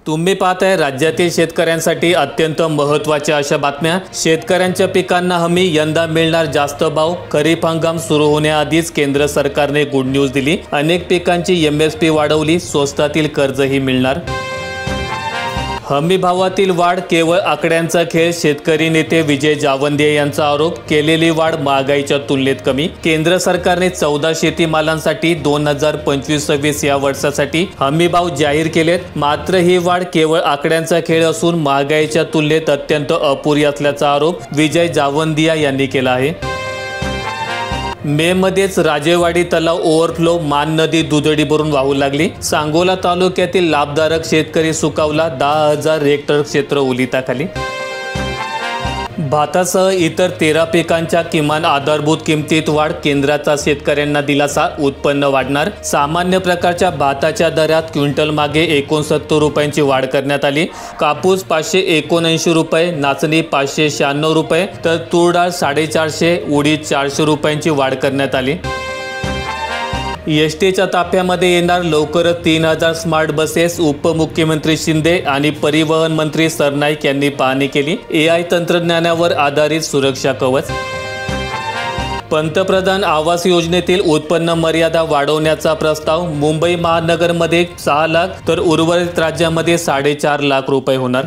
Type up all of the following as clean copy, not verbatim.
तुम्ही पाहताय राज्यातील शेतकऱ्यांसाठी अत्यंत महत्त्वाच्या अशा बातम्या। शेतकऱ्यांच्या पिकांना हमी, यंदा मिळणार जास्त भाव। खरीप हंगाम सुरू होण्याआधीच केंद्र सरकारने गुड न्यूज दिली। अनेक पिकांची MSP वाढवली, स्वस्तातील कर्जही मिळणार। हमी भावातील वाढ केवळ आकड्यांचा खेळ, शेतकरी नेते विजय जावंदे यांचा आरोप। केलेली वाढ महागाईच्या तुलनेत कमी। केंद्र सरकारने 14 शेतीमालांसाठी 2025-26 या वर्षासाठी हमी भाव जाहीर केलेत। मात्र ही वाढ केवळ आकड्यांचा खेळ असून महागाईच्या तुलनेत अत्यंत अपुरी असल्याचा आरोप विजय जावंदिया यांनी केला आहे। मे मध्येच राजेवाडी तलाव ओव्हरफ्लो, मान नदी दुधडी भरून वाहू लागली। सांगोला तालुक्यातील लाभधारक शेतकरी सुकावला, 10,000 हेक्टर क्षेत्र ओलिताखाली। भातासह इतर 13 पिकांच्या किमान आधारभूत किमतीत वाढ, केंद्राचा शेतकऱ्यांना दिलासा, उत्पन्न वाढणार। सामान्य प्रकारच्या भाताच्या दरात क्विंटल मागे 69 रुपयांची वाढ करण्यात आली। कापूस 579 रुपये, नाचणी 596 रुपये, तर तूर डाळ 450, उडीद 400 रुपयांची वाढ करण्यात आली। एसटीच्या ताफ्यामध्ये येणार लवकरच 3000 स्मार्ट बसेस। उपमुख्यमंत्री शिंदे आणि परिवहन मंत्री सरनाईक यांनी पाहणी केली। AI तंत्रज्ञानावर आधारित सुरक्षा कवच। पंतप्रधान आवास योजनेतील उत्पन्न मर्यादा वाढवण्याचा प्रस्ताव। मुंबई महानगरमध्ये 6 लाख तर उर्वरित राज्यामध्ये 4.5 लाख रुपये होणार।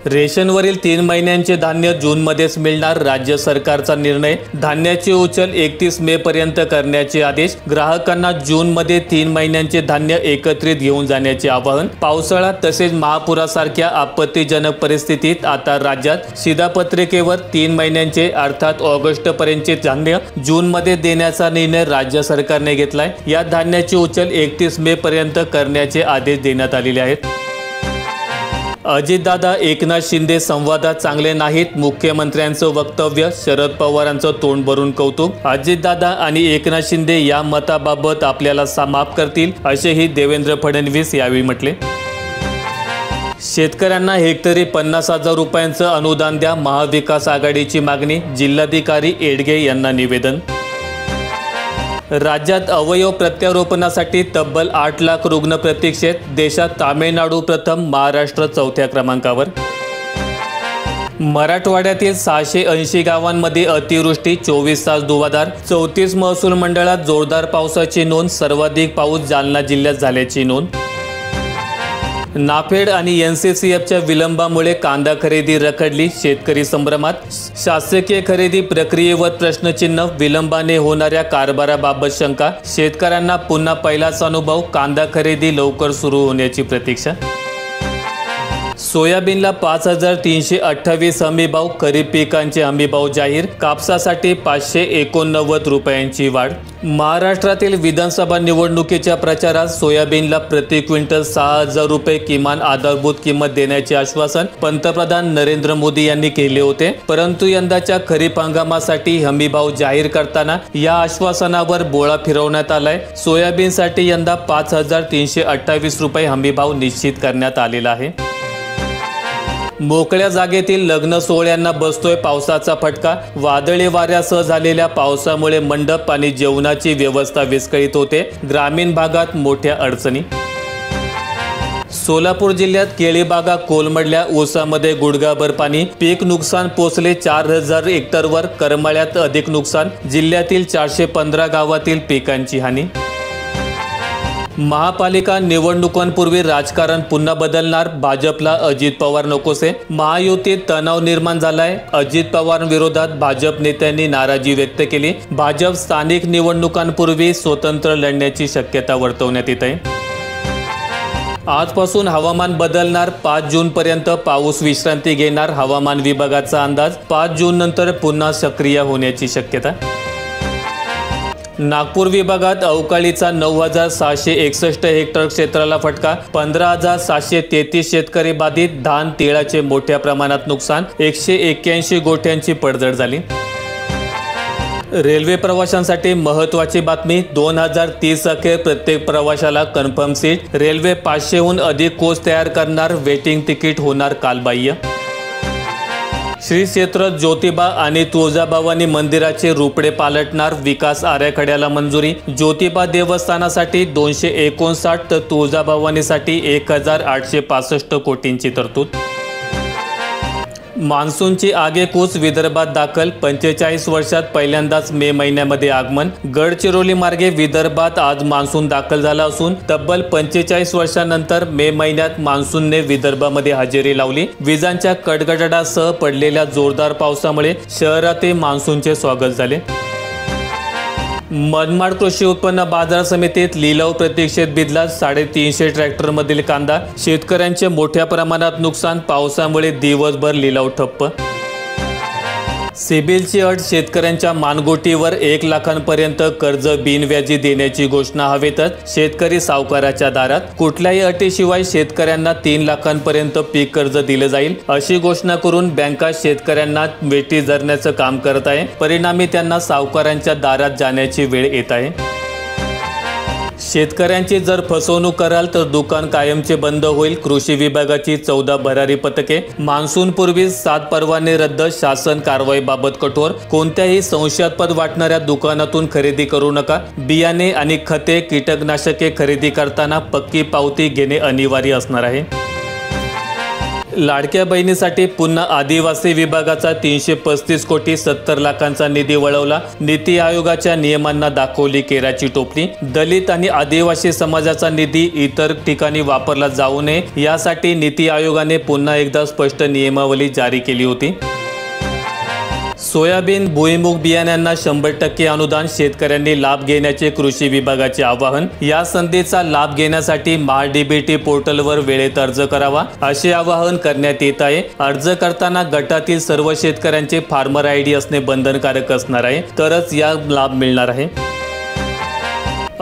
रेशनवरील 3 महिन्यांचे धान्य जूनमध्येच मिळणार, राज्य सरकारचा निर्णय। धान्याची उचल 31 मे पर्यंत करण्याचे आदेश। ग्राहकांना जूनमध्ये 3 महिन्यांचे धान्य एकत्रित घेऊन जाण्याचे आवाहन। पावसाळा तसेच महापुरासारख्या आपत्तीजनक परिस्थितीत आता राज्यात शिधापत्रिकेवर 3 महिन्यांचे अर्थात ऑगस्टपर्यंतचे धान्य जूनमध्ये देण्याचा निर्णय राज्य सरकारने घेतलाय। या धान्याची उचल 31 मे पर्यंत करण्याचे आदेश देण्यात आलेले आहेत। अजितदादा एकनाथ शिंदे संवादात चांगले नाहीत, मुख्यमंत्र्यांचं वक्तव्य। शरद पवारांचं तोंड भरून कौतुक। अजितदादा आणि एकनाथ शिंदे या मताबाबत आपल्याला माफ करतील, असेही देवेंद्र फडणवीस यावेळी म्हटले। शेतकऱ्यांना हेक्टरी 50,000 रुपयांचं अनुदान द्या, महाविकास आघाडीची मागणी। जिल्हाधिकारी एडगे यांना निवेदन। राज्यात अवयव प्रत्यारोपणासाठी तब्बल 8 लाख रुग्ण प्रतीक्षेत। देशात तामिळनाडू प्रथम, महाराष्ट्र 4थ्या क्रमांकावर। मराठवाड्यातील 680 गावांमध्ये अतिवृष्टी, 24 तास धुवाधार। 34 महसूल मंडळात जोरदार पावसाची नोंद। सर्वाधिक पाऊस जालना जिल्ह्यात झाल्याची नोंद। नाफेड आणि NCCFच्या विलंबामुळे कांदा खरेदी रखडली, शेतकरी संभ्रमात। शासकीय खरेदी प्रक्रियेवर प्रश्नचिन्ह, विलंबाने होणाऱ्या कारभाराबाबत शंका। शेतकऱ्यांना पुन्हा पहिलाच अनुभव, कांदा खरेदी लवकर सुरू होण्याची प्रतीक्षा। सोयाबीनला 5328 हमीभाव, खरीप पिकांचे हमीभाव जाहीर। कापसासाठी 589 रुपयांची वाढ। महाराष्ट्रातील विधानसभा निवडणुकीच्या प्रचारात सोयाबीनला प्रति क्विंटल 6000 रुपये किमान आधारभूत किंमत देण्याचे आश्वासन पंतप्रधान नरेंद्र मोदी यांनी केले होते, परंतु यंदाच्या खरीप हंगामासाठी हमीभाव जाहीर करताना या आश्वासनावर बोळा फिरवण्यात आलाय। सोयाबीनसाठी यंदा 5328 रुपये हमीभाव निश्चित करण्यात आलेला आहे। मोकळ्या जागेतील लग्न सोहळ्यांना बसतोय पावसाचा फटका। वादळी वाऱ्यासह झालेल्या पावसामुळे मंडप आणि जेवणाची व्यवस्था विस्कळीत होते, ग्रामीण भागात मोठ्या अडचणी। सोलापूर जिल्ह्यात केळी बागा कोलमडल्या, ऊसामध्ये गुडघाभर पाणी। पीक नुकसान पोचले 4000 हेक्टरवर, करमाळ्यात अधिक नुकसान। जिल्ह्यातील 415 गावातील पिकांची हानी। महापालिका निवडणुकांपूर्वी राजकारण पुन्हा बदलणार, भाजपला अजित पवार नकोसे। महायुतीत तणाव निर्माण झालाय, अजित पवारांविरोधात भाजप नेत्यांनी नाराजी व्यक्त केली। भाजप स्थानिक निवडणुकांपूर्वी स्वतंत्र लढण्याची शक्यता वर्तवण्यात येत आहे। आजपासून हवामान बदलणार, 5 जूनपर्यंत पाऊस विश्रांती घेणार, हवामान विभागाचा अंदाज। 5 जून नंतर पुन्हा सक्रिय होण्याची शक्यता। नागपूर विभागात अवकाळीचा 9661 हेक्टर क्षेत्राला फटका, 15733 शेतकरी बाधित। धान तिळाचे मोठ्या प्रमाणात नुकसान, 181 गोठ्यांची पडझड झाली। रेल्वे प्रवाशांसाठी महत्त्वाची बातमी, 2030 अखेर प्रत्येक प्रवाशाला कन्फर्म सीट। रेल्वे 500हून अधिक कोच तयार करणार, वेटिंग तिकीट होणार कालबाह्य। श्री क्षेत्र ज्योतिबा आणि तुळजाभवानी मंदिराचे रुपडे पालटणार, विकास आराखड्याला मंजुरी। ज्योतिबा देवस्थानासाठी 259 तर तुळजाभवानीसाठी 1865 कोटींची तरतूद। मान्सूनची आगेकूच विदर्भात दाखल, 45 वर्षात पहिल्यांदाच मे महिन्यामध्ये आगमन। गडचिरोली मार्गे विदर्भात आज मान्सून दाखल झाला असून तब्बल 45 वर्षांनंतर मे महिन्यात मान्सूनने विदर्भामध्ये हजेरी लावली। विजांच्या कडकडाटासह पडलेल्या जोरदार पावसामुळे शहरातील मान्सूनचे स्वागत झाले। मनमाड कृषी उत्पन्न बाजार समितीत लिलाव प्रतीक्षेत भिडला, 350 ट्रॅक्टरमधील कांदा। शेतकऱ्यांचे मोठ्या प्रमाणात नुकसान, पावसामुळे दिवसभर लिलाव ठप्प। सिबिलची अट, शेतकऱ्यांच्या मानगोटीवर 1 लाखांपर्यंत कर्ज बिनव्याजी देण्याची घोषणा हवेतच शेतकरी सावकाराच्या दारात। कुठल्याही अटीशिवाय शेतकऱ्यांना 3 लाखांपर्यंत पीक कर्ज दिले जाईल अशी घोषणा करून बँका शेतकऱ्यांना वेठी धरण्याचं काम करत आहे। परिणामी त्यांना सावकारांच्या दारात जाण्याची वेळ येत आहे। शेतकऱ्यांची जर फसवणूक कराल तर दुकान कायमचे बंद होईल, कृषी विभागाची 14 भरारी पथके। मान्सूनपूर्वी 7 परवाने रद्द, शासन कारवाईबाबत कठोर। कोणत्याही संशयास्पद वाटणाऱ्या दुकानातून खरेदी करू नका। बियाणे आणि खते, कीटकनाशके खरेदी करताना पक्की पावती घेणे अनिवार्य असणार आहे। लाडक्या बहिणीसाठी पुन्हा आदिवासी विभागाचा 335 कोटी 70 लाखांचा निधी वळवला। नीती आयोगाच्या नियमांना दाखवली केराची टोपली। दलित आणि आदिवासी समाजाचा निधी इतर ठिकाणी वापरला जाऊ नये यासाठी नीती आयोगाने पुन्हा एकदा स्पष्ट नियमावली जारी केली होती। सोयाबीन भुईमूग बियाण्यांना 100% अनुदान, शेतकऱ्यांनी लाभ घेण्याचे कृषी विभागाचे आवाहन। या संधीचा लाभ घेण्यासाठी MyDBT पोर्टलवर वेळेत अर्ज करावा असे आवाहन करण्यात येत आहे। अर्ज करताना गटातील सर्व शेतकऱ्यांचे फार्मर ID असणे बंधनकारक असणार आहे, तरच या लाभ मिळणार आहे।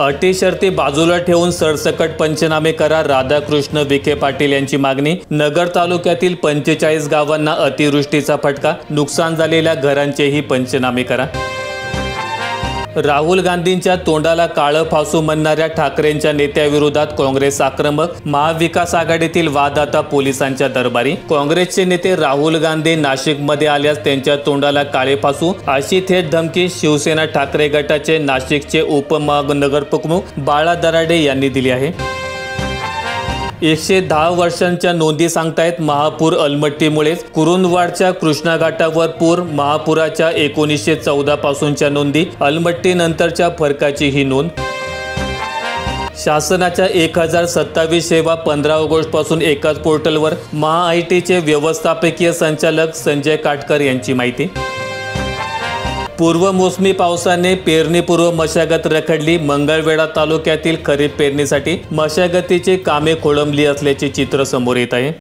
अटी शर्ती बाजूला ठेवून सरसकट पंचनामे करा, राधाकृष्ण विखे पाटील यांची मागणी। नगर तालुक्यातील 45 गावांना अतिवृष्टीचा फटका, नुकसान झालेल्या घरांचेही पंचनामे करा। राहुल गांधींच्या तोंडाला काळं फासू म्हणणाऱ्या ठाकरेंच्या नेत्याविरोधात काँग्रेस आक्रमक, महाविकास आघाडीतील वाद आता पोलिसांच्या दरबारी। काँग्रेसचे नेते राहुल गांधी नाशिकमध्ये आल्यास त्यांच्या तोंडाला काळे फासू अशी थेट धमकी शिवसेना ठाकरे गटाचे नाशिकचे उपनगरप्रमुख बाळा दराडे यांनी दिली आहे। 110 वर्षांच्या नोंदी सांगतायत महापूर अलमट्टीमुळेच। कुरुंदवाडच्या कृष्णा घाटावर पूर, महापुराच्या 1914 पासूनच्या नोंदी, अलमट्टी नंतरच्या फरकाची ही नोंद। शासनाच्या 1027 सेवा 15 ऑगस्ट पासून एकाच पोर्टलवर, महाआयटीचे व्यवस्थापकीय संचालक संजय काटकर यांची माहिती। पूर्व मोसमी पावसाने पेरणीपूर्व मशागत रखडली, मंगळवेढा तालुक्यातील खरीप पेरणीसाठी मशागतीची कामे खोळंबली असल्याचे चित्र समोर येत आहे।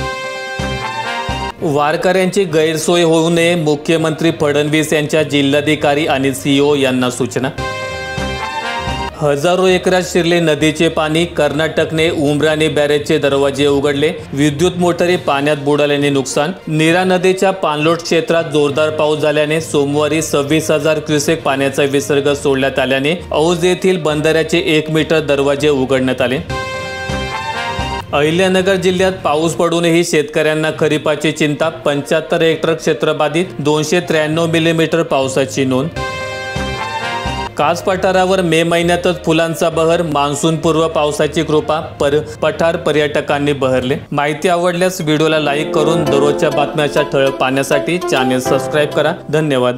वारकऱ्यांची गैरसोय होऊ नये, मुख्यमंत्री फडणवीस यांच्या जिल्हाधिकारी आणि CEO यांना सूचना। हजारो एकरात शिरले नदीचे पाणी, कर्नाटकने उमराणी बॅरेजचे दरवाजे उघडले, विद्युत मोटारी पाण्यात बुडाल्याने नुकसान। नीरा नदीच्या पाणलोट क्षेत्रात जोरदार पाऊस झाल्याने सोमवारी 26,000 क्युसेक पाण्याचा विसर्ग सोडण्यात आल्याने औज येथील बंधाऱ्याचे 1 मीटर दरवाजे उघडण्यात आले। अहिल्यानगर जिल्ह्यात पाऊस पडूनही शेतकऱ्यांना खरीपाची चिंता, 75 हेक्टर क्षेत्र बाधित, 293 मिलीमीटर पावसाची नोंद। कास पठारावर मे महिन्यातच फुलांचा बहर, मान्सूनपूर्व पावसाची कृपा, पठार पर्यटकांनी बहरले। माहिती आवडल्यास व्हिडिओला लाईक करून दररोजच्या बातम्याच्या ठळक पाहण्यासाठी चॅनेल सबस्क्राईब करा। धन्यवाद।